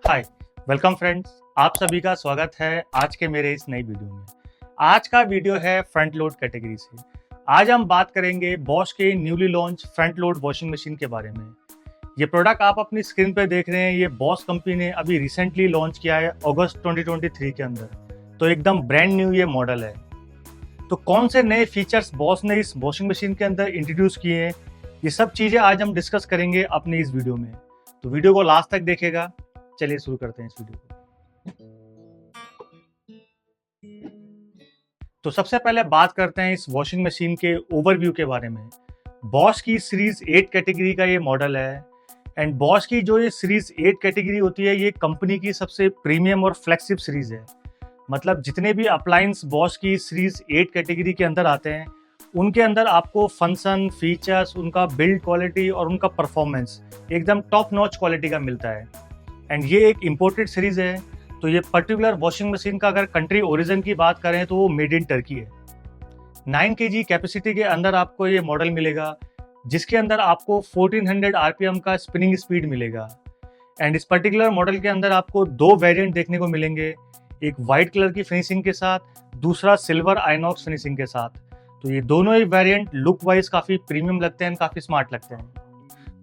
हाय, welcome friends. आप सभी का स्वागत है आज के मेरे इस नई वीडियो में। आज का वीडियो है फ्रंट लोड कैटेगरी से। आज हम बात करेंगे बॉश के newly launch front load washing machine के बारे में। ये प्रोडक्ट आप अपनी स्क्रीन पे देख रहे हैं, ये बॉश कंपनी ने अभी रिसेंटली लॉन्च किया है अगस्त 2023 के अंदर। तो एकदम ब्रांड न्यू ये मॉडल है। तो कौन से नए फीचर्स बॉश ने इस वॉशिंग मशीन के अंदर इंट्रोड्यूस किए हैं, ये सब चीज़ें आज हम डिस्कस करेंगे अपनी इस वीडियो में। तो वीडियो को लास्ट तक देखेगा। चलिए शुरू करते हैं इस वीडियो को। तो सबसे पहले बात करते हैं इस वॉशिंग मशीन के ओवरव्यू के बारे में। बॉश की सीरीज 8 कैटेगरी का ये मॉडल है एंड बॉश की जो ये सीरीज 8 कैटेगरी होती है, ये कंपनी की सबसे प्रीमियम और फ्लेक्सिब सीरीज है। मतलब जितने भी अप्लायंस बॉश की सीरीज 8 कैटेगरी के अंदर आते हैं, उनके अंदर आपको फंक्शन, फीचर्स, उनका बिल्ड क्वालिटी और उनका परफॉर्मेंस एकदम टॉप नॉच क्वालिटी का मिलता है। एंड ये एक इम्पोर्टेड सीरीज है। तो ये पर्टिकुलर वॉशिंग मशीन का अगर कंट्री ओरिजिन की बात करें तो वो मेड इन टर्की है। 9 kg कैपेसिटी के अंदर आपको ये मॉडल मिलेगा, जिसके अंदर आपको 1400 RPM का स्पिनिंग स्पीड मिलेगा। एंड इस पर्टिकुलर मॉडल के अंदर आपको दो वेरिएंट देखने को मिलेंगे, एक वाइट कलर की फिनिशिंग के साथ, दूसरा सिल्वर आइनॉक्स फिनिशिंग के साथ। तो ये दोनों ही वेरिएंट लुक वाइज काफ़ी प्रीमियम लगते हैं, काफ़ी स्मार्ट लगते हैं।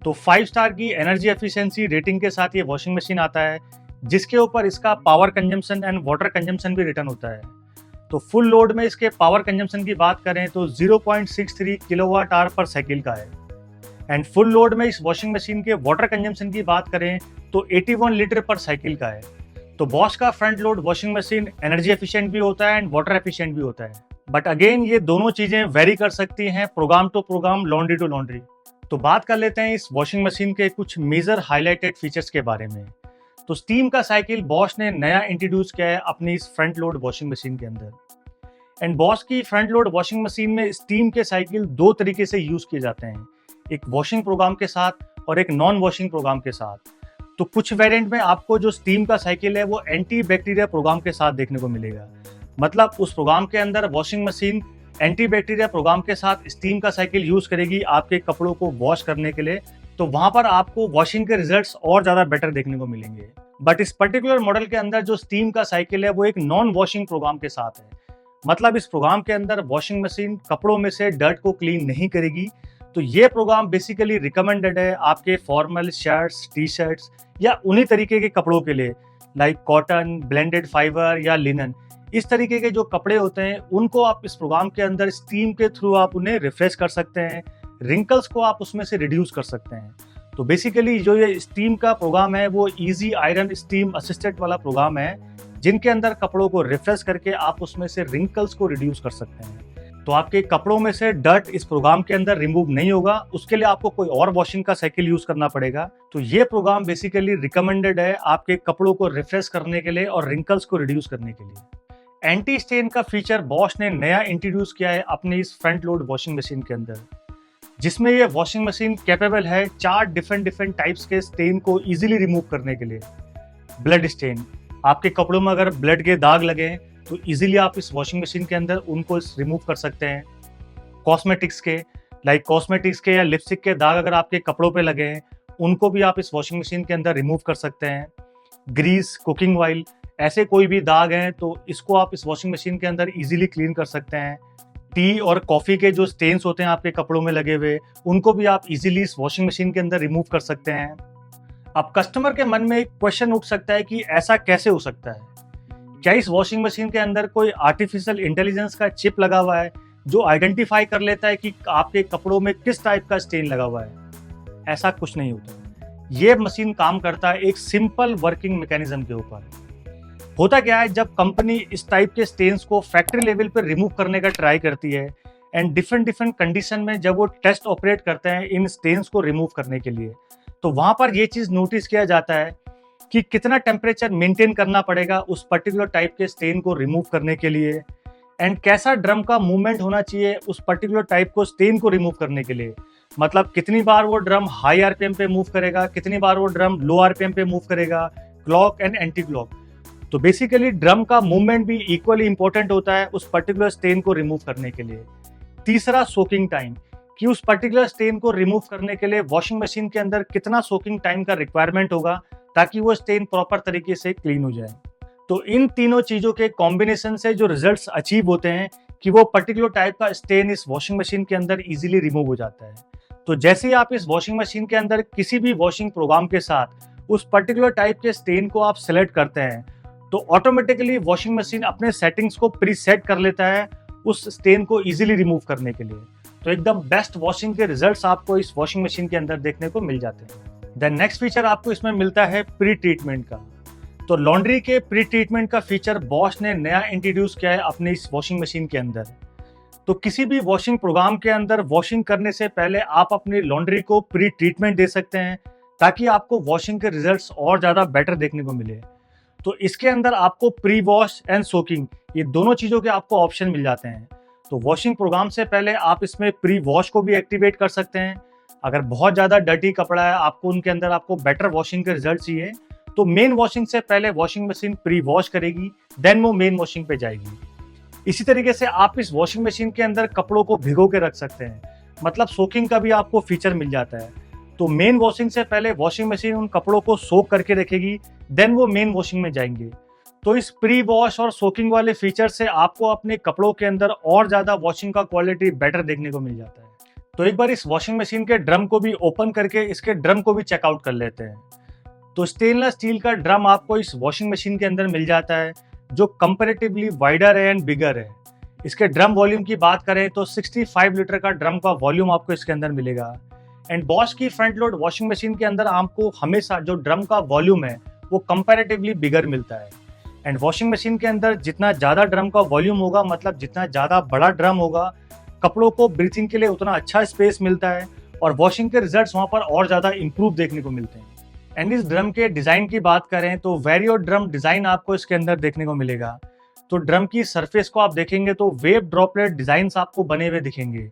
तो 5 स्टार की एनर्जी एफिशिएंसी रेटिंग के साथ ये वॉशिंग मशीन आता है, जिसके ऊपर इसका power consumption and water consumption भी रिटर्न होता है। तो फुल लोड में इसके पावर कंजम्पशन की बात करें तो 0.63 किलोवाट आवर पर साइकिल का है। एंड फुल लोड में इस वॉशिंग मशीन के वाटर कंजम्पशन की बात करें तो 81 लीटर पर साइकिल का है। तो बॉश का front load washing machine energy efficient भी होता है एंड वाटर एफिशिएंट भी होता है। बट अगेन ये दोनों चीज़ें वेरी कर सकती हैं program to program, laundry to laundry. तो बात कर लेते हैं इस वॉशिंग मशीन के कुछ मेजर हाईलाइटेड फीचर्स के बारे में। तो स्टीम का साइकिल बॉश ने नया इंट्रोड्यूस किया है अपनी इस फ्रंट लोड वॉशिंग मशीन के अंदर। एंड बॉश की फ्रंट लोड वॉशिंग मशीन में स्टीम के साइकिल दो तरीके से यूज किए जाते हैं, एक वॉशिंग प्रोग्राम के साथ और एक नॉन वॉशिंग प्रोग्राम के साथ। तो कुछ वेरिएंट में आपको जो स्टीम का साइकिल है वो एंटी बैक्टीरिया प्रोग्राम के साथ देखने को मिलेगा। मतलब उस प्रोग्राम के अंदर washing machine anti bacteria program के साथ स्टीम का साइकिल यूज करेगी आपके कपड़ों को वॉश करने के लिए। तो वहां पर आपको वॉशिंग के रिजल्ट्स और ज्यादा बेटर देखने को मिलेंगे। बट इस पर्टिकुलर मॉडल के अंदर जो स्टीम का साइकिल है वो एक नॉन वॉशिंग प्रोग्राम के साथ है। मतलब इस प्रोग्राम के अंदर वॉशिंग मशीन कपड़ों में से डर्ट को क्लीन नहीं करेगी। तो ये प्रोग्राम बेसिकली रिकमेंडेड है आपके फॉर्मल शर्ट्स, टी शर्ट्स या उन्हीं तरीके के कपड़ों के लिए, लाइक कॉटन, ब्लेंडेड फाइबर या लिनन। इस तरीके के जो कपड़े होते हैं उनको आप इस प्रोग्राम के अंदर स्टीम के थ्रू आप उन्हें रिफ्रेश कर सकते हैं, रिंकल्स को आप उसमें से रिड्यूस कर सकते हैं। तो बेसिकली जो ये स्टीम का प्रोग्राम है वो इजी आयरन स्टीम असिस्टेड वाला प्रोग्राम है, जिनके अंदर कपड़ों को रिफ्रेश करके आप उसमें से रिंकल्स को रिड्यूस कर सकते हैं। तो आपके कपड़ों में से डर्ट इस प्रोग्राम के अंदर रिमूव नहीं होगा, उसके लिए आपको कोई और वॉशिंग का साइकिल यूज करना पड़ेगा। तो ये प्रोग्राम बेसिकली रिकमेंडेड है आपके कपड़ों को रिफ्रेश करने के लिए और रिंकल्स को रिड्यूस करने के लिए। एंटी स्टेन का फीचर बॉश ने नया इंट्रोड्यूस किया है अपनी इस फ्रंट लोड वॉशिंग मशीन के अंदर, जिसमें ये वॉशिंग मशीन कैपेबल है 4 डिफरेंट टाइप्स के स्टेन को इजीली रिमूव करने के लिए। ब्लड स्टेन, आपके कपड़ों में अगर ब्लड के दाग लगे तो इजीली आप इस वॉशिंग मशीन के अंदर उनको रिमूव कर सकते हैं। कॉस्मेटिक्स के, लाइक कॉस्मेटिक्स के या लिपस्टिक के दाग अगर आपके कपड़ों पे लगे हैं, उनको भी आप इस वॉशिंग मशीन के अंदर रिमूव कर सकते हैं। ग्रीस, कुकिंग ऑयल, ऐसे कोई भी दाग हैं तो इसको आप इस वॉशिंग मशीन के अंदर इजीली क्लीन कर सकते हैं। टी और कॉफ़ी के जो स्टेन्स होते हैं आपके कपड़ों में लगे हुए, उनको भी आप इजीली इस वॉशिंग मशीन के अंदर रिमूव कर सकते हैं। अब कस्टमर के मन में एक क्वेश्चन उठ सकता है कि ऐसा कैसे हो सकता है? क्या इस वॉशिंग मशीन के अंदर कोई आर्टिफिशियल इंटेलिजेंस का चिप लगा हुआ है जो आइडेंटिफाई कर लेता है कि आपके कपड़ों में किस टाइप का स्टेन लगा हुआ है? ऐसा कुछ नहीं होता। ये मशीन काम करता है एक सिंपल वर्किंग मैकेनिज्म के ऊपर। होता क्या है, जब कंपनी इस टाइप के स्टेन्स को फैक्ट्री लेवल पर रिमूव करने का ट्राई करती है एंड डिफरेंट कंडीशन में जब वो टेस्ट ऑपरेट करते हैं इन स्टेन्स को रिमूव करने के लिए, तो वहां पर ये चीज नोटिस किया जाता है कि कितना टेम्परेचर मेंटेन करना पड़ेगा उस पर्टिकुलर टाइप के स्टेन को रिमूव करने के लिए, एंड कैसा ड्रम का मूवमेंट होना चाहिए उस पर्टिकुलर टाइप को स्टेन को रिमूव करने के लिए। मतलब कितनी बार वो ड्रम हाई आरपीएम पे मूव करेगा, कितनी बार वो ड्रम लो आरपीएम पे मूव करेगा, क्लॉक एंड एंटी क्लॉक। तो बेसिकली ड्रम का मूवमेंट भी इक्वली इंपॉर्टेंट होता है उस पर्टिकुलर स्टेन को रिमूव करने के लिए। तीसरा, सोकिंग टाइम, कि उस पर्टिकुलर स्टेन को रिमूव करने के लिए वॉशिंग मशीन के अंदर कितना सोकिंग टाइम का रिक्वायरमेंट होगा ताकि वो स्टेन प्रॉपर तरीके से क्लीन हो जाए। तो इन तीनों चीज़ों के कॉम्बिनेशन से जो रिजल्ट्स अचीव होते हैं कि वो पर्टिकुलर टाइप का स्टेन इस वॉशिंग मशीन के अंदर इजीली रिमूव हो जाता है। तो जैसे ही आप इस वॉशिंग मशीन के अंदर किसी भी वॉशिंग प्रोग्राम के साथ उस पर्टिकुलर टाइप के स्टेन को आप सेलेक्ट करते हैं, तो ऑटोमेटिकली वॉशिंग मशीन अपने सेटिंग्स को प्री सेट कर लेता है उस स्टेन को इजीली रिमूव करने के लिए। तो एकदम बेस्ट वॉशिंग के रिजल्ट्स आपको इस वॉशिंग मशीन के अंदर देखने को मिल जाते हैं। देन नेक्स्ट फीचर आपको इसमें मिलता है प्री ट्रीटमेंट का। तो लॉन्ड्री के प्री ट्रीटमेंट का फीचर बॉश ने नया इंट्रोड्यूस किया है अपने इस वॉशिंग मशीन के अंदर। तो किसी भी वॉशिंग प्रोग्राम के अंदर वॉशिंग करने से पहले आप अपनी लॉन्ड्री को प्री ट्रीटमेंट दे सकते हैं, ताकि आपको वॉशिंग के रिजल्ट्स और ज़्यादा बेटर देखने को मिले। तो इसके अंदर आपको प्री वॉश एंड सोकिंग, ये दोनों चीज़ों के आपको ऑप्शन मिल जाते हैं। तो वॉशिंग प्रोग्राम से पहले आप इसमें प्री वॉश को भी एक्टिवेट कर सकते हैं। अगर बहुत ज़्यादा डर्टी कपड़ा है, आपको उनके अंदर आपको बेटर वॉशिंग के रिजल्ट चाहिए, तो मेन वॉशिंग से पहले वॉशिंग मशीन प्री वॉश करेगी, देन वो मेन वॉशिंग पे जाएगी। इसी तरीके से आप इस वॉशिंग मशीन के अंदर कपड़ों को भिगो के रख सकते हैं, मतलब सोकिंग का भी आपको फीचर मिल जाता है। तो मेन वॉशिंग से पहले वॉशिंग मशीन उन कपड़ों को सोक करके रखेगी, देन वो मेन वॉशिंग में जाएंगे। तो इस प्री वॉश और सोकिंग वाले फीचर से आपको अपने कपड़ों के अंदर और ज़्यादा वॉशिंग का क्वालिटी बेटर देखने को मिल जाता है। तो एक बार इस वॉशिंग मशीन के ड्रम को भी ओपन करके इसके ड्रम को भी चेकआउट कर लेते हैं। तो स्टेनलेस स्टील का ड्रम आपको इस वॉशिंग मशीन के अंदर मिल जाता है, जो कंपैरेटिवली वाइडर है एंड बिगर है। इसके ड्रम वॉल्यूम की बात करें तो 65 लीटर का ड्रम का वॉल्यूम आपको इसके अंदर मिलेगा। एंड बॉश की फ्रंट लोड वॉशिंग मशीन के अंदर आपको हमेशा जो ड्रम का वॉल्यूम है वो कंपैरेटिवली बिगर मिलता है। एंड वॉशिंग मशीन के अंदर जितना ज़्यादा ड्रम का वॉल्यूम होगा, मतलब जितना ज़्यादा बड़ा ड्रम होगा, कपड़ों को ब्रीथिंग के लिए उतना अच्छा स्पेस मिलता है और वॉशिंग के रिजल्ट्स वहाँ पर और ज़्यादा इंप्रूव देखने को मिलते हैं। एंड इस ड्रम के डिज़ाइन की बात करें तो वेरियो ड्रम डिज़ाइन आपको इसके अंदर देखने को मिलेगा। तो ड्रम की सरफेस को आप देखेंगे तो वेव ड्रॉपलेट डिज़ाइंस आपको बने हुए दिखेंगे,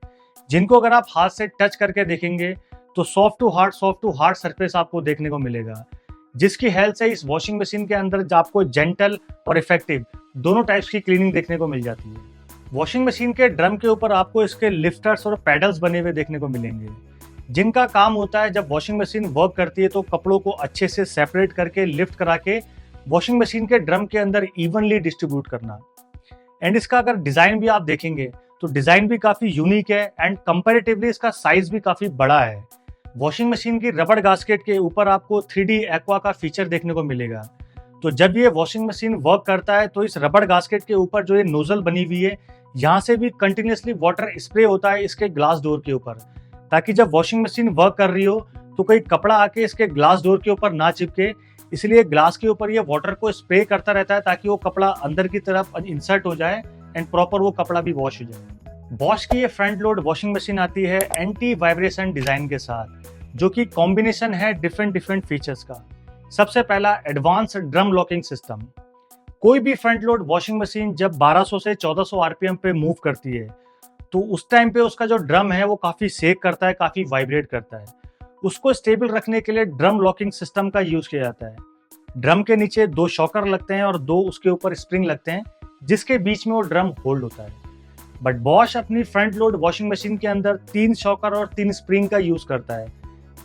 जिनको अगर आप हाथ से टच करके देखेंगे तो सॉफ्ट टू हार्ड सरफेस आपको देखने को मिलेगा, जिसकी हेल्प से इस वॉशिंग मशीन के अंदर आपको जेंटल और इफेक्टिव दोनों टाइप्स की क्लीनिंग देखने को मिल जाती है। वॉशिंग मशीन के ड्रम के ऊपर आपको इसके लिफ्टर्स और पैडल्स बने हुए देखने को मिलेंगे, जिनका काम होता है जब वॉशिंग मशीन वर्क करती है तो कपड़ों को अच्छे से सेपरेट करके लिफ्ट करा के वॉशिंग मशीन के ड्रम के अंदर इवनली डिस्ट्रीब्यूट करना। एंड इसका अगर डिज़ाइन भी आप देखेंगे तो डिज़ाइन भी काफ़ी यूनिक है एंड कंपैरेटिवली इसका साइज भी काफ़ी बड़ा है। वॉशिंग मशीन की रबड़ गास्केट के ऊपर आपको 3D एक्वा का फीचर देखने को मिलेगा। तो जब ये वॉशिंग मशीन वर्क करता है तो इस रबड़ गास्केट के ऊपर जो ये नोजल बनी हुई है, यहाँ से भी कंटिन्यूसली वाटर स्प्रे होता है इसके ग्लास डोर के ऊपर, ताकि जब वॉशिंग मशीन वर्क कर रही हो तो कोई कपड़ा आके इसके ग्लास डोर के ऊपर ना चिपके, इसलिए ग्लास के ऊपर ये वाटर को स्प्रे करता रहता है ताकि वो कपड़ा अंदर की तरफ इंसर्ट हो जाए एंड प्रॉपर वो कपड़ा भी वॉश हो जाए। बॉश की ये फ्रंट लोड वॉशिंग मशीन आती है एंटी वाइब्रेशन डिज़ाइन के साथ, जो कि कॉम्बिनेशन है डिफरेंट फीचर्स का। सबसे पहला एडवांस ड्रम लॉकिंग सिस्टम। कोई भी फ्रंट लोड वॉशिंग मशीन जब 1200 से 1400 आरपीएम पे मूव करती है तो उस टाइम पे उसका जो ड्रम है वो काफ़ी शेक करता है, काफ़ी वाइब्रेट करता है। उसको स्टेबल रखने के लिए ड्रम लॉकिंग सिस्टम का यूज़ किया जाता है। ड्रम के नीचे 2 शॉकर लगते हैं और 2 उसके ऊपर स्प्रिंग लगते हैं, जिसके बीच में वो ड्रम होल्ड होता है। बट बॉश अपनी फ्रंट लोड वॉशिंग मशीन के अंदर 3 शॉकर और 3 स्प्रिंग का यूज़ करता है,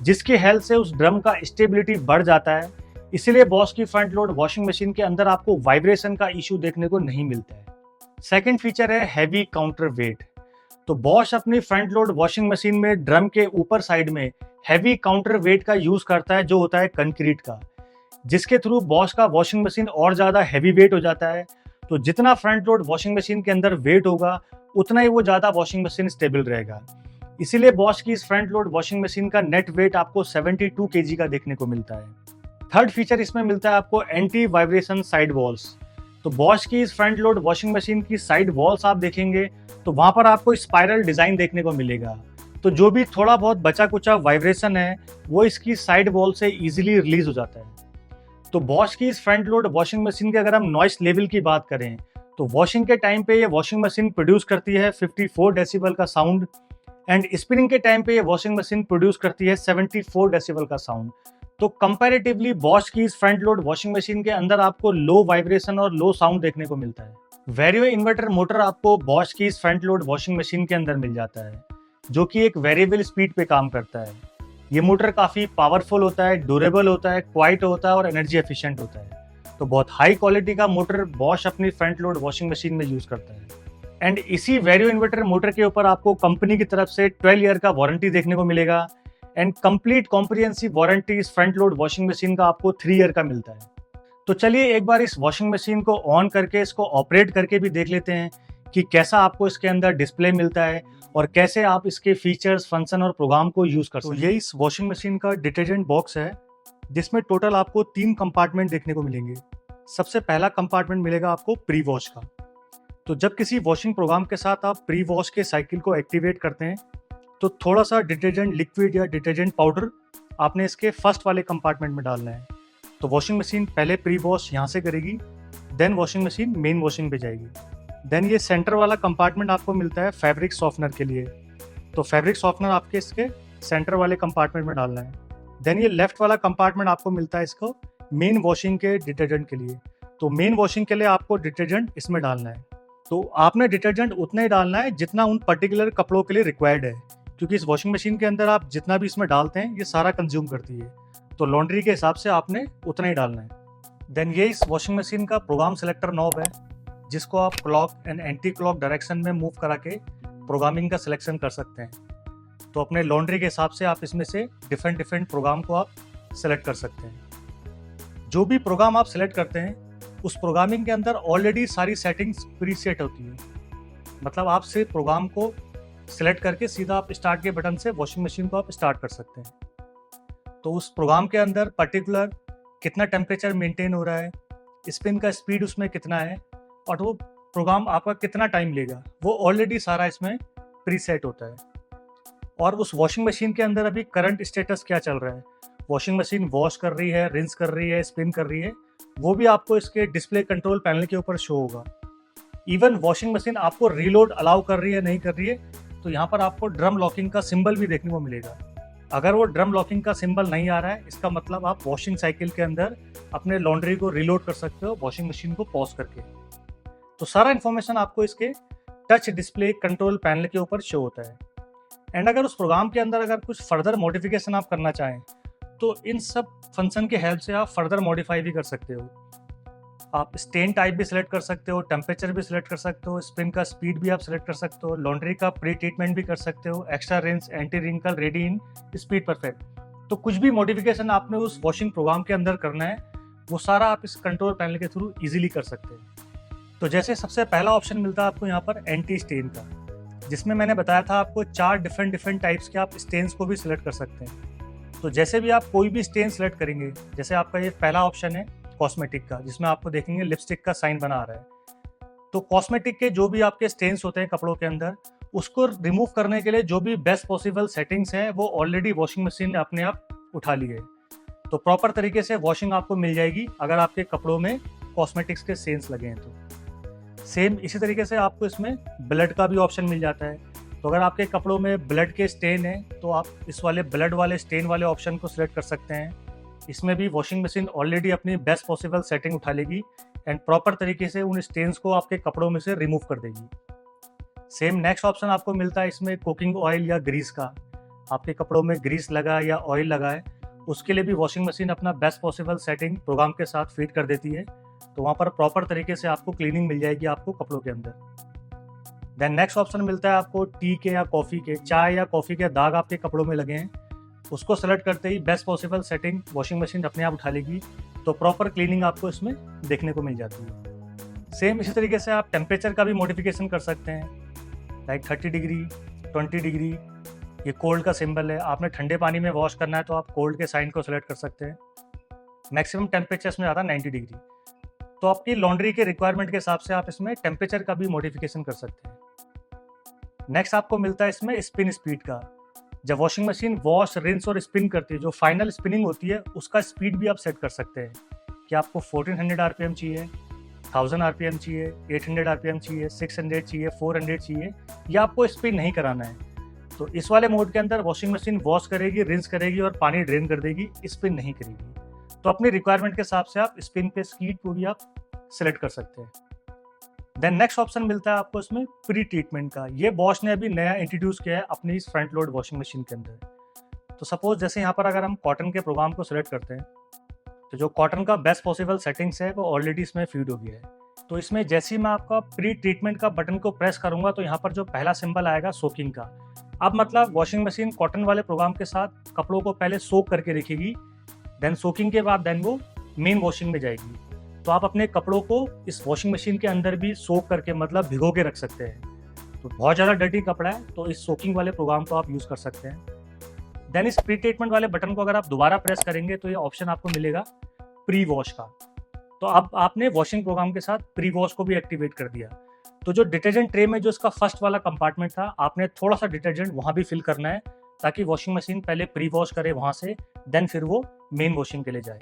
जिसकी हेल्प से उस ड्रम का स्टेबिलिटी बढ़ जाता है। इसीलिए बॉश की फ्रंट लोड वॉशिंग मशीन के अंदर आपको वाइब्रेशन का इशू देखने को नहीं मिलता है। सेकंड फीचर है हैवी काउंटर वेट। तो बॉश अपनी फ्रंट लोड वॉशिंग मशीन में ड्रम के ऊपर साइड में हैवी काउंटर वेट का यूज करता है, जो होता है कंक्रीट का, जिसके थ्रू बॉश का वॉशिंग मशीन और ज्यादा हैवी वेट हो जाता है। तो जितना फ्रंट लोड वॉशिंग मशीन के अंदर वेट होगा उतना ही वो ज्यादा वॉशिंग मशीन स्टेबल रहेगा। इसीलिए बॉश की इस फ्रंट लोड वॉशिंग मशीन का नेट वेट आपको 72 kg का देखने को मिलता है। थर्ड फीचर इसमें मिलता है आपको एंटी वाइब्रेशन साइड वॉल्स। तो बॉश की इस फ्रंट लोड वॉशिंग मशीन की साइड वॉल्स आप देखेंगे तो वहां पर आपको स्पाइरल डिजाइन देखने को मिलेगा। तो जो भी थोड़ा बहुत बचा कुचा वाइब्रेशन है वो इसकी साइड वॉल से इजीली रिलीज हो जाता है। तो बॉश की इस फ्रंट लोड वॉशिंग मशीन के अगर हम नॉइस लेवल की बात करें तो वॉशिंग के टाइम पे ये वॉशिंग मशीन प्रोड्यूस करती है 54 डेसिबल का साउंड एंड स्पिनिंग के टाइम पे ये वॉशिंग मशीन प्रोड्यूस करती है 74 डेसिबल का साउंड। तो कंपैरेटिवली बॉश की इस फ्रंट लोड वॉशिंग मशीन के अंदर आपको लो वाइब्रेशन और लो साउंड देखने को मिलता है। वेरियो इन्वर्टर मोटर आपको बॉश की इस फ्रंट लोड वॉशिंग मशीन के अंदर मिल जाता है, जो कि एक वेरिएबल स्पीड पे काम करता है। ये मोटर काफ़ी पावरफुल होता है, ड्यूरेबल होता है, क्वाइट होता है और एनर्जी एफिशिएंट होता है। तो बहुत हाई क्वालिटी का मोटर बॉश अपनी फ्रंट लोड वॉशिंग मशीन में यूज़ करता है। एंड इसी वैरियो इन्वर्टर मोटर के ऊपर आपको कंपनी की तरफ से 12 ईयर का वारंटी देखने को मिलेगा एंड कंप्लीट कॉम्प्रिहेंसिव वारंटी इस फ्रंट लोड वॉशिंग मशीन का आपको 3 ईयर का मिलता है। तो चलिए एक बार इस वॉशिंग मशीन को ऑन करके इसको ऑपरेट करके भी देख लेते हैं कि कैसा आपको इसके अंदर डिस्प्ले मिलता है और कैसे आप इसके फीचर्स, फंक्शन और प्रोग्राम को यूज़ कर सकते हैं। तो ये इस वॉशिंग मशीन का डिटर्जेंट बॉक्स है जिसमें टोटल आपको 3 कंपार्टमेंट देखने को मिलेंगे। सबसे पहला कंपार्टमेंट मिलेगा आपको प्री वॉश का। तो जब किसी वॉशिंग प्रोग्राम के साथ आप प्री वॉश के साइकिल को एक्टिवेट करते हैं तो थोड़ा सा डिटर्जेंट लिक्विड या डिटर्जेंट पाउडर आपने इसके फर्स्ट वाले कंपार्टमेंट में डालना है। तो वॉशिंग मशीन पहले प्री वॉश यहाँ से करेगी, then washing machine main washing पे जाएगी। देन ये सेंटर वाला कंपार्टमेंट आपको मिलता है फैब्रिक सॉफ्टनर के लिए। तो फैब्रिक सॉफ्टनर आपके इसके सेंटर वाले कंपार्टमेंट में डालना है। देन ये लेफ्ट वाला कंपार्टमेंट आपको मिलता है इसको मेन वॉशिंग के डिटर्जेंट के लिए। तो मेन वॉशिंग के लिए आपको डिटर्जेंट इसमें डालना है। तो आपने डिटर्जेंट उतना ही डालना है जितना उन पर्टिकुलर कपड़ों के लिए रिक्वायर्ड है, क्योंकि इस वॉशिंग मशीन के अंदर आप जितना भी इसमें डालते हैं ये सारा कंज्यूम करती है। तो लॉन्ड्री के हिसाब से आपने उतना ही डालना है। देन ये इस वॉशिंग मशीन का प्रोग्राम सेलेक्टर नॉब है जिसको आप clock and anti clock direction में मूव करा के प्रोग्रामिंग का सिलेक्शन कर सकते हैं। तो अपने लॉन्ड्री के हिसाब से आप इसमें से डिफरेंट प्रोग्राम को आप सेलेक्ट कर सकते हैं। जो भी प्रोग्राम आप सेलेक्ट करते हैं उस प्रोग्रामिंग के अंदर ऑलरेडी सारी सेटिंग्स प्रीसेट होती है। मतलब आप सिर्फ प्रोग्राम को सेलेक्ट करके सीधा आप स्टार्ट के बटन से वॉशिंग मशीन को आप स्टार्ट कर सकते हैं। तो उस प्रोग्राम के अंदर पर्टिकुलर कितना टेम्परेचर मेंटेन हो रहा है, स्पिन का स्पीड उसमें कितना है और वो प्रोग्राम आपका कितना टाइम लेगा, वो ऑलरेडी सारा इसमें प्रीसेट होता है। और उस वॉशिंग मशीन के अंदर अभी करंट स्टेटस क्या चल रहा है, वॉशिंग मशीन वॉश कर रही है, रिंस कर रही है, स्पिन कर रही है, वो भी आपको इसके डिस्प्ले कंट्रोल पैनल के ऊपर शो होगा। इवन वॉशिंग मशीन आपको रीलोड अलाउ कर रही है नहीं कर रही है तो यहाँ पर आपको ड्रम लॉकिंग का सिंबल भी देखने को मिलेगा। अगर वो ड्रम लॉकिंग का सिंबल नहीं आ रहा है इसका मतलब आप वॉशिंग साइकिल के अंदर अपने लॉन्ड्री को रीलोड कर सकते हो वॉशिंग मशीन को पॉज करके। तो सारा इन्फॉर्मेशन आपको इसके टच डिस्प्ले कंट्रोल पैनल के ऊपर शो होता है। एंड अगर उस प्रोग्राम के अंदर अगर कुछ फर्दर मॉडिफिकेशन आप करना चाहें तो इन सब फंक्शन के हेल्प से आप फर्दर मॉडिफाई भी कर सकते हो। आप स्टेन टाइप भी सिलेक्ट कर सकते हो, टेम्परेचर भी सिलेक्ट कर सकते हो, स्पिन का स्पीड भी आप सिलेक्ट कर सकते हो, लॉन्ड्री का प्री ट्रीटमेंट भी कर सकते हो, extra rinse, anti wrinkle, ready in, speed perfect. तो कुछ भी मॉडिफिकेशन आपने उस वॉशिंग प्रोग्राम के अंदर करना है वो सारा आप इस कंट्रोल पैनल के थ्रू इजीली कर सकते हैं। तो जैसे सबसे पहला ऑप्शन मिलता है आपको यहाँ पर एंटी स्टेन का, जिसमें मैंने बताया था आपको 4 डिफरेंट टाइप्स के आप स्टेन्स को भी सिलेक्ट कर सकते हैं। तो जैसे भी आप कोई भी स्टेन सेलेक्ट करेंगे, जैसे आपका ये पहला ऑप्शन है कॉस्मेटिक का जिसमें आपको देखेंगे लिपस्टिक का साइन बना आ रहा है। तो कॉस्मेटिक के जो भी आपके स्टेन्स होते हैं कपड़ों के अंदर उसको रिमूव करने के लिए जो भी बेस्ट पॉसिबल सेटिंग्स हैं वो ऑलरेडी वॉशिंग मशीन ने अपने आप उठा ली है। तो प्रॉपर तरीके से वॉशिंग आपको मिल जाएगी अगर आपके कपड़ों में कॉस्मेटिक्स के स्टेन्स लगे हैं तो। सेम इसी तरीके से आपको इसमें ब्लड का भी ऑप्शन मिल जाता है। तो अगर आपके कपड़ों में ब्लड के स्टेन है तो आप इस वाले ब्लड वाले स्टेन वाले ऑप्शन को सिलेक्ट कर सकते हैं। इसमें भी वॉशिंग मशीन ऑलरेडी अपनी बेस्ट पॉसिबल सेटिंग उठा लेगी एंड प्रॉपर तरीके से उन स्टेन्स को आपके कपड़ों में से रिमूव कर देगी। सेम नेक्स्ट ऑप्शन आपको मिलता है इसमें कुकिंग ऑयल या ग्रीस का। आपके कपड़ों में ग्रीस लगा या ऑयल लगा है उसके लिए भी वॉशिंग मशीन अपना बेस्ट पॉसिबल सेटिंग प्रोग्राम के साथ फीड कर देती है। तो वहाँ पर प्रॉपर तरीके से आपको क्लीनिंग मिल जाएगी आपको कपड़ों के अंदर। देन नेक्स्ट ऑप्शन मिलता है आपको टी के या कॉफ़ी के, चाय या कॉफ़ी के दाग आपके कपड़ों में लगे हैं, उसको सेलेक्ट करते ही best possible setting washing machine अपने आप उठा लेगी। तो प्रॉपर क्लीनिंग आपको इसमें देखने को मिल जाती है। सेम इसी तरीके से आप टेम्परेचर का भी मॉडिफिकेशन कर सकते हैं, लाइक 30 डिग्री, 20 डिग्री। ये कोल्ड का सिंबल है, आपने ठंडे पानी में वॉश करना है तो आप कोल्ड के साइन को सेलेक्ट कर सकते हैं। मैक्सिमम टेम्परेचर इसमें आता है 90 डिग्री। तो आपकी लॉन्ड्री के रिक्वायरमेंट के हिसाब से आप इसमें टेम्परेचर का भी मॉडिफिकेशन कर सकते हैं। नेक्स्ट आपको मिलता है इसमें स्पिन स्पीड का। जब वॉशिंग मशीन वॉश, रिंस और स्पिन करती है जो फाइनल स्पिनिंग होती है उसका स्पीड भी आप सेट कर सकते हैं कि आपको 1400 आरपीएम चाहिए, 1000 आरपीएम चाहिए, 800 आरपीएम चाहिए, 600 चाहिए, 400 चाहिए, या आपको स्पिन नहीं कराना है। तो इस वाले मोड के अंदर वॉशिंग मशीन वॉश करेगी, रिंस करेगी और पानी ड्रेन कर देगी, स्पिन नहीं करेगी। तो अपनी रिक्वायरमेंट के हिसाब से आप स्पिन पे स्पीड को भी आप सिलेक्ट कर सकते हैं। देन नेक्स्ट ऑप्शन मिलता है आपको इसमें प्री ट्रीटमेंट का। ये बॉश ने अभी नया इंट्रोड्यूस किया है अपनी इस फ्रंट लोड वॉशिंग मशीन के अंदर। तो सपोज जैसे यहाँ पर अगर हम कॉटन के प्रोग्राम को सिलेक्ट करते हैं, तो जो कॉटन का बेस्ट पॉसिबल सेटिंग्स है वो ऑलरेडी इसमें फीड हो गया है। तो इसमें जैसे ही मैं आपका प्री ट्रीटमेंट का बटन को प्रेस करूंगा तो यहाँ पर जो पहला सिंबल आएगा सोकिंग का। अब मतलब वॉशिंग मशीन कॉटन वाले प्रोग्राम के साथ कपड़ों को पहले सोक करके रखेगी, देन सोकिंग के बाद देन वो मेन वॉशिंग में जाएगी। तो आप अपने कपड़ों को इस वॉशिंग मशीन के अंदर भी सोक करके मतलब भिगो के रख सकते हैं। तो बहुत ज़्यादा डर्टी कपड़ा है तो इस सोकिंग वाले प्रोग्राम को आप यूज़ कर सकते हैं। देन इस प्री ट्रीटमेंट वाले बटन को अगर आप दोबारा प्रेस करेंगे तो ये ऑप्शन आपको मिलेगा प्री वॉश का। तो अब आपने वॉशिंग प्रोग्राम के साथ प्री वॉश को भी एक्टिवेट कर दिया। तो जो डिटर्जेंट ट्रे में जो इसका फर्स्ट वाला कंपार्टमेंट था, आपने थोड़ा सा डिटर्जेंट वहाँ भी फिल करना है ताकि वॉशिंग मशीन पहले प्री वॉश करे वहाँ से, देन फिर वो मेन वॉशिंग के लिए जाए।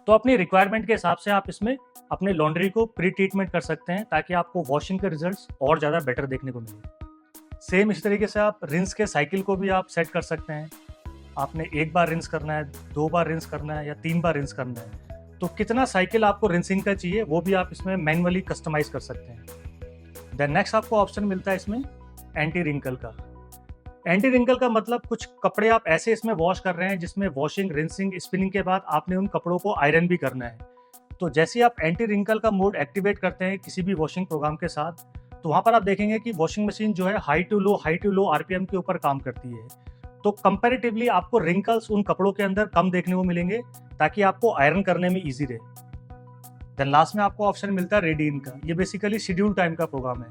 तो अपनी रिक्वायरमेंट के हिसाब से आप इसमें अपने लॉन्ड्री को प्री ट्रीटमेंट कर सकते हैं ताकि आपको वॉशिंग के रिजल्ट्स और ज़्यादा बेटर देखने को मिले। सेम इस तरीके से आप रिंस के साइकिल को भी आप सेट कर सकते हैं। आपने एक बार रिंस करना है, 2 बार रिंस करना है या 3 बार रिंस करना है, तो कितना साइकिल आपको रिंसिंग का चाहिए वो भी आप इसमें मैनुअली कस्टमाइज कर सकते हैं। देन नेक्स्ट आपको ऑप्शन मिलता है इसमें एंटी रिंकल का। एंटी रिंकल का मतलब कुछ कपड़े आप ऐसे इसमें वॉश कर रहे हैं जिसमें वॉशिंग, रिंसिंग, स्पिनिंग के बाद आपने उन कपड़ों को आयरन भी करना है। तो जैसे ही आप एंटी रिंकल का मोड एक्टिवेट करते हैं किसी भी वॉशिंग प्रोग्राम के साथ, तो वहाँ पर आप देखेंगे कि वॉशिंग मशीन जो है हाई टू लो आरपीएम के ऊपर काम करती है। तो कंपैरेटिवली आपको रिंकल्स उन कपड़ों के अंदर कम देखने को मिलेंगे ताकि आपको आयरन करने में ईजी रहे। देन लास्ट में आपको ऑप्शन मिलता है रेडी का। ये बेसिकली शेड्यूल टाइम का प्रोग्राम है।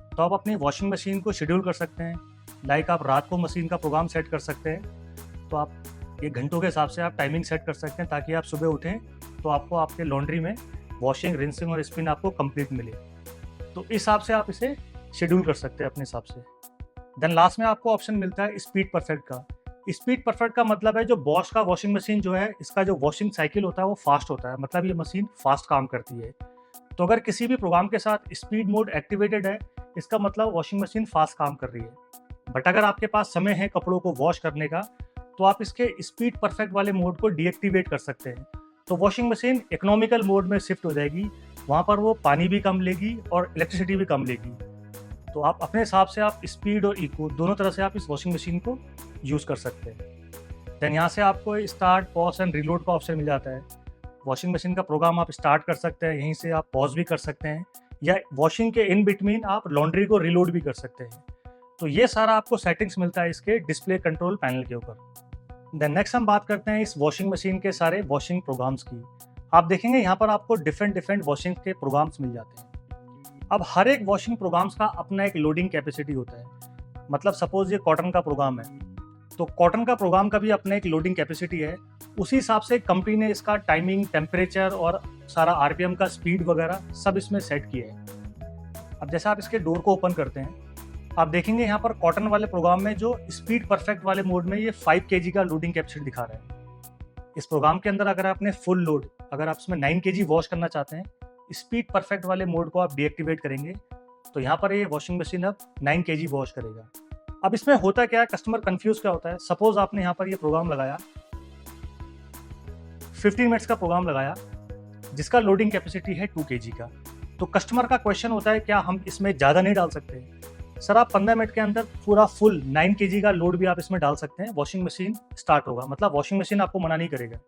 तो आप अपनी वॉशिंग मशीन को शेड्यूल कर सकते हैं। लाइक आप रात को मशीन का प्रोग्राम सेट कर सकते हैं, तो आप ये घंटों के हिसाब से आप टाइमिंग सेट कर सकते हैं ताकि आप सुबह उठें तो आपको आपके लॉन्ड्री में वॉशिंग, रिंसिंग और स्पिन आपको कंप्लीट मिले। तो इस हिसाब से आप इसे शेड्यूल कर सकते हैं अपने हिसाब से। देन लास्ट में आपको ऑप्शन मिलता है स्पीड परफेक्ट का। स्पीड परफेक्ट का मतलब है जो बॉश का वॉशिंग मशीन जो है, इसका जो वॉशिंग साइकिल होता है वो फास्ट होता है, मतलब ये मशीन फास्ट काम करती है। तो अगर किसी भी प्रोग्राम के साथ स्पीड मोड एक्टिवेटेड है, इसका मतलब वॉशिंग मशीन फास्ट काम कर रही है। बट अगर आपके पास समय है कपड़ों को वॉश करने का, तो आप इसके स्पीड परफेक्ट वाले मोड को डीएक्टिवेट कर सकते हैं। तो वॉशिंग मशीन इकोनॉमिकल मोड में शिफ्ट हो जाएगी, वहाँ पर वो पानी भी कम लेगी और इलेक्ट्रिसिटी भी कम लेगी। तो आप अपने हिसाब से आप स्पीड और इको दोनों तरह से आप इस वॉशिंग मशीन को यूज़ कर सकते हैं। देन यहाँ से आपको स्टार्ट, पॉज एंड रिलोड का ऑप्शन मिल जाता है। वॉशिंग मशीन का प्रोग्राम आप स्टार्ट कर सकते हैं, यहीं से आप पॉज भी कर सकते हैं, या वॉशिंग के इन बिटवीन आप लॉन्ड्री को रिलोड भी कर सकते हैं। तो ये सारा आपको सेटिंग्स मिलता है इसके डिस्प्ले कंट्रोल पैनल के ऊपर। देन नेक्स्ट हम बात करते हैं इस वॉशिंग मशीन के सारे वॉशिंग प्रोग्राम्स की। आप देखेंगे यहाँ पर आपको डिफरेंट वॉशिंग के प्रोग्राम्स मिल जाते हैं। अब हर एक वॉशिंग प्रोग्राम्स का अपना एक लोडिंग कैपेसिटी होता है। मतलब सपोज ये कॉटन का प्रोग्राम है, तो कॉटन का प्रोग्राम का भी अपना एक लोडिंग कैपेसिटी है। उसी हिसाब से कंपनी ने इसका टाइमिंग, टेम्परेचर और सारा आरपीएम का स्पीड वगैरह सब इसमें सेट किया है। अब जैसे आप इसके डोर को ओपन करते हैं, आप देखेंगे यहाँ पर कॉटन वाले प्रोग्राम में जो स्पीड परफेक्ट वाले मोड में ये 5 kg का लोडिंग कैपेसिटी दिखा रहा है। इस प्रोग्राम के अंदर अगर आपने फुल लोड, अगर आप इसमें 9 kg वॉश करना चाहते हैं, स्पीड परफेक्ट वाले मोड को आप डीएक्टिवेट करेंगे तो यहाँ पर ये वॉशिंग मशीन अब 9 kg वॉश करेगा। अब इसमें होता क्या है, कस्टमर कंफ्यूज क्या होता है। सपोज आपने यहाँ पर ये प्रोग्राम लगाया, 15 मिनट्स का प्रोग्राम लगाया जिसका लोडिंग कैपेसिटी है 2 kg का। तो कस्टमर का क्वेश्चन होता है क्या हम इसमें ज़्यादा नहीं डाल सकते। सर आप 15 मिनट के अंदर पूरा फुल 9 kg का लोड भी आप इसमें डाल सकते हैं, वॉशिंग मशीन स्टार्ट होगा, मतलब वॉशिंग मशीन आपको मना नहीं करेगा।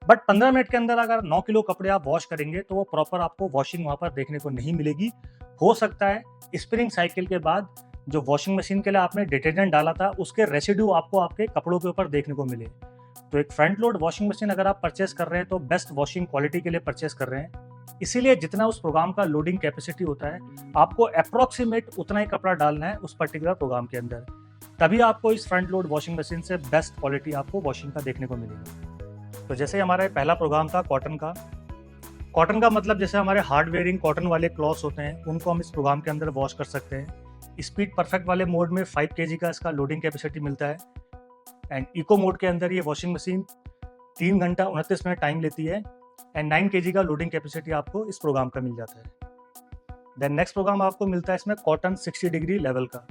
बट 15 मिनट के अंदर अगर 9 किलो कपड़े आप वॉश करेंगे तो वो प्रॉपर आपको वॉशिंग वहाँ पर देखने को नहीं मिलेगी। हो सकता है स्पिनिंग साइकिल के बाद जो वॉशिंग मशीन के लिए आपने डिटर्जेंट डाला था उसके रेसिड्यू आपको आपके कपड़ों के ऊपर देखने को मिले। तो एक फ्रंट लोड वॉशिंग मशीन अगर आप परचेस कर रहे हैं तो बेस्ट वॉशिंग क्वालिटी के लिए परचेस कर रहे हैं। इसीलिए जितना उस प्रोग्राम का लोडिंग कैपेसिटी होता है, आपको अप्रोक्सीमेट उतना ही कपड़ा डालना है उस पर्टिकुलर प्रोग्राम के अंदर, तभी आपको इस फ्रंट लोड वॉशिंग मशीन से बेस्ट क्वालिटी आपको वॉशिंग का देखने को मिलेगी। तो जैसे हमारा पहला प्रोग्राम था कॉटन का मतलब जैसे हमारे हार्ड वेयरिंग कॉटन वाले क्लॉथ्स होते हैं उनको हम इस प्रोग्राम के अंदर वॉश कर सकते हैं। स्पीड परफेक्ट वाले मोड में 5 kg का इसका लोडिंग कैपेसिटी मिलता है। एंड इको मोड के अंदर ये वॉशिंग मशीन 3 घंटा 29 मिनट टाइम लेती है एंड 9 kg का लोडिंग कैपेसिटी आपको इस प्रोग्राम का मिल जाता है। देन नेक्स्ट प्रोग्राम आपको मिलता है इसमें कॉटन 60 डिग्री लेवल का।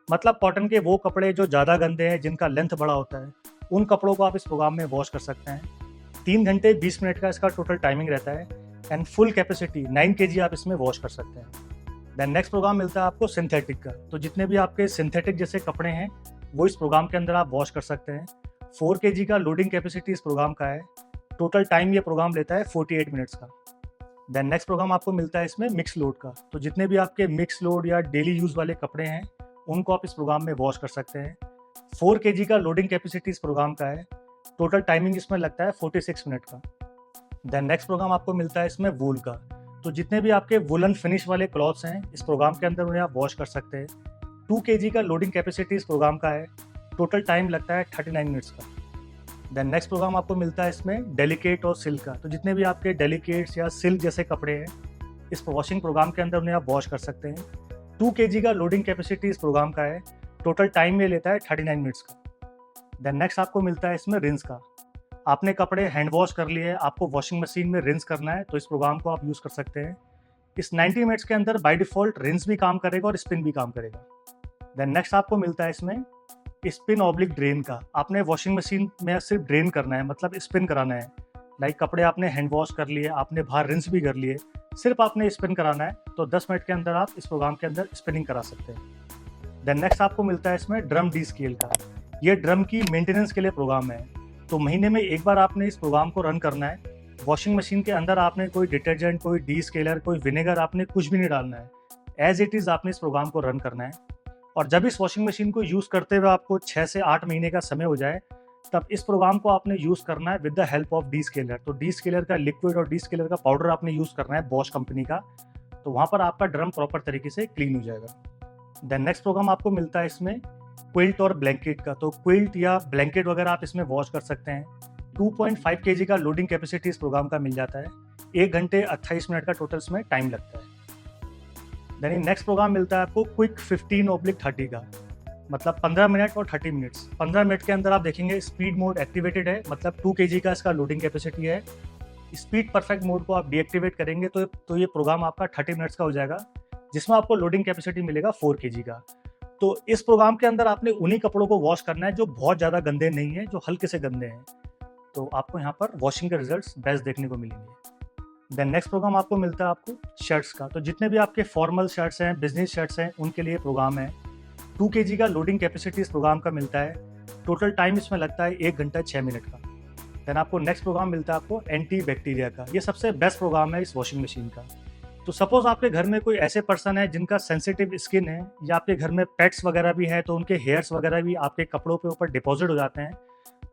मतलब कॉटन के वो कपड़े जो ज़्यादा गंदे हैं, जिनका लेंथ बड़ा होता है, उन कपड़ों को आप इस प्रोग्राम में वॉश कर सकते हैं। 3 घंटे 20 मिनट का इसका टोटल टाइमिंग रहता है एंड फुल कैपेसिटी 9 kg आप इसमें वॉश कर सकते हैं। देन नेक्स्ट प्रोग्राम मिलता है आपको सिंथेटिक का। तो जितने भी आपके सिंथेटिक जैसे कपड़े हैं वो इस प्रोग्राम के अंदर आप वॉश कर सकते हैं। 4 kg का लोडिंग कैपेसिटी इस प्रोग्राम का है। टोटल टाइम ये प्रोग्राम लेता है 48 मिनट्स का। देन नेक्स्ट प्रोग्राम आपको मिलता है इसमें मिक्स लोड का। तो जितने भी आपके मिक्स लोड या डेली यूज़ वाले कपड़े हैं उनको आप इस प्रोग्राम में वॉश कर सकते हैं। 4 kg का लोडिंग कैपेसिटी इस प्रोग्राम का है। टोटल टाइमिंग इसमें लगता है 46 मिनट का। देन नेक्स्ट प्रोग्राम आपको मिलता है इसमें वूल का। तो जितने भी आपके वुलन फिनिश वाले क्लॉथ्स हैं इस प्रोग्राम के अंदर उन्हें आप वॉश कर सकते हैं। 2 kg का लोडिंग कैपेसिटी इस प्रोग्राम का है। टोटल टाइम लगता है 39 मिनट्स का। देन नेक्स्ट प्रोग्राम आपको मिलता है इसमें डेलिकेट और सिल्क का। तो जितने भी आपके डेलिकेट्स या सिल्क जैसे कपड़े हैं इस वॉशिंग प्रोग्राम के अंदर उन्हें आप वॉश कर सकते हैं। 2 kg का लोडिंग कैपेसिटी इस प्रोग्राम का है। टोटल टाइम ये लेता है 39 मिनट्स का। देन नेक्स्ट आपको मिलता है इसमें रिंस का। आपने कपड़े हैंड वॉश कर लिए, आपको वॉशिंग मशीन में रिंस करना है तो इस प्रोग्राम को आप यूज़ कर सकते हैं। इस 90 मिनट्स के अंदर बाय डिफ़ॉल्ट रिंस भी काम करेगा और स्पिन भी काम करेगा। देन नेक्स्ट आपको मिलता है इसमें स्पिन ऑब्लिक ड्रेन का। आपने वॉशिंग मशीन में सिर्फ ड्रेन करना है, मतलब स्पिन कराना है। लाइक कपड़े आपने हैंड वॉश कर लिए, आपने बाहर रिंस भी कर लिए, सिर्फ आपने स्पिन कराना है तो 10 मिनट के अंदर आप इस प्रोग्राम के अंदर स्पिनिंग करा सकते हैं। देन नेक्स्ट आपको मिलता है इसमें ड्रम डी स्केल का। ये ड्रम की मेंटेनेंस के लिए प्रोग्राम है। तो महीने में एक बार आपने इस प्रोग्राम को रन करना है। वॉशिंग मशीन के अंदर आपने कोई डिटर्जेंट, कोई डी स्केलर, कोई विनेगर, आपने कुछ भी नहीं डालना है। एज इट इज़ आपने इस प्रोग्राम को रन करना है। और जब इस वॉशिंग मशीन को यूज़ करते हुए आपको 6 से 8 महीने का समय हो जाए तब इस प्रोग्राम को आपने यूज़ करना है with the help of D scalar. तो डी स्केलर का लिक्विड और डी स्केलर का पाउडर आपने यूज़ करना है बॉश कंपनी का। तो वहाँ पर आपका ड्रम प्रॉपर तरीके से क्लीन हो जाएगा। देन नेक्स्ट प्रोग्राम आपको मिलता है इसमें क्विल्ट और ब्लैंकेट का। तो क्विल्ट या ब्लैंकेट वगैरह आप इसमें वॉश कर सकते हैं। 2.5 kg का लोडिंग कैपेसिटी इस प्रोग्राम का मिल जाता है। 1 घंटे 28 मिनट का टोटल इसमें टाइम लगता है। देन नेक्स्ट प्रोग्राम मिलता है आपको क्विक 15/30 का, मतलब 15 मिनट और 30 मिनट्स। 15 मिनट के अंदर आप देखेंगे स्पीड मोड एक्टिवेटेड है, मतलब 2 kg का इसका लोडिंग कैपेसिटी है। स्पीड परफेक्ट मोड को आप डीएक्टिवेट करेंगे तो ये प्रोग्राम आपका 30 मिनट्स का हो जाएगा, जिसमें आपको लोडिंग कैपेसिटी मिलेगा 4 kg का। तो इस प्रोग्राम के अंदर आपने उन्हीं कपड़ों को वॉश करना है जो बहुत ज़्यादा गंदे नहीं है, जो हल्के से गंदे हैं। तो आपको यहाँ पर वॉशिंग के रिजल्ट्स बेस्ट देखने को मिलेंगे। देन नेक्स्ट प्रोग्राम आपको मिलता है आपको शर्ट्स का। तो जितने भी आपके फॉर्मल शर्ट्स हैं, बिजनेस शर्ट्स हैं, उनके लिए प्रोग्राम है। 2 kg का लोडिंग कैपेसिटी इस प्रोग्राम का मिलता है। टोटल टाइम इसमें लगता है 1 घंटा 6 मिनट का। देन आपको नेक्स्ट प्रोग्राम मिलता है आपको एंटी बैक्टीरिया का। ये सबसे बेस्ट प्रोग्राम है इस वॉशिंग मशीन का। तो सपोज आपके घर में कोई ऐसे पर्सन है जिनका सेंसिटिव स्किन है, या आपके घर में पेट्स वगैरह भी हैं तो उनके हेयर्स वगैरह भी आपके कपड़ों के ऊपर डिपॉजिट हो जाते हैं,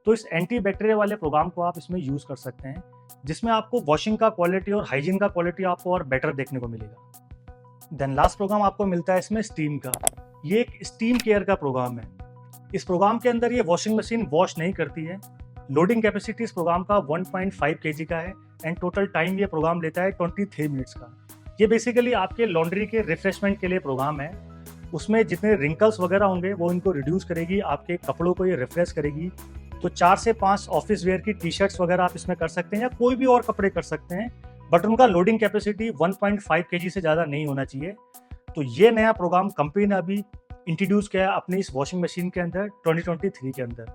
तो इस एंटी बैक्टीरिया वाले प्रोग्राम को आप इसमें यूज़ कर सकते हैं, जिसमें आपको वॉशिंग का क्वालिटी और हाइजीन का क्वालिटी आपको और बेटर देखने को मिलेगा। देन लास्ट प्रोग्राम आपको मिलता है इसमें स्टीम का। ये एक स्टीम केयर का प्रोग्राम है। इस प्रोग्राम के अंदर ये वॉशिंग मशीन वॉश नहीं करती है। लोडिंग कैपेसिटी इस प्रोग्राम का 1.5 kg का है एंड टोटल टाइम ये प्रोग्राम लेता है 23 मिनट्स का। ये बेसिकली आपके लॉन्ड्री के रिफ्रेशमेंट के लिए प्रोग्राम है। उसमें जितने रिंकल्स वगैरह होंगे वो इनको रिड्यूस करेगी, आपके कपड़ों को ये रिफ्रेश करेगी। तो 4 से 5 ऑफिस वेयर की टी शर्ट्स वगैरह आप इसमें कर सकते हैं, या कोई भी और कपड़े कर सकते हैं, बट उनका लोडिंग कैपेसिटी 1.5 kg से ज़्यादा नहीं होना चाहिए। तो ये नया प्रोग्राम कंपनी ने अभी इंट्रोड्यूस किया है अपनी इस वॉशिंग मशीन के अंदर 2023 के अंदर।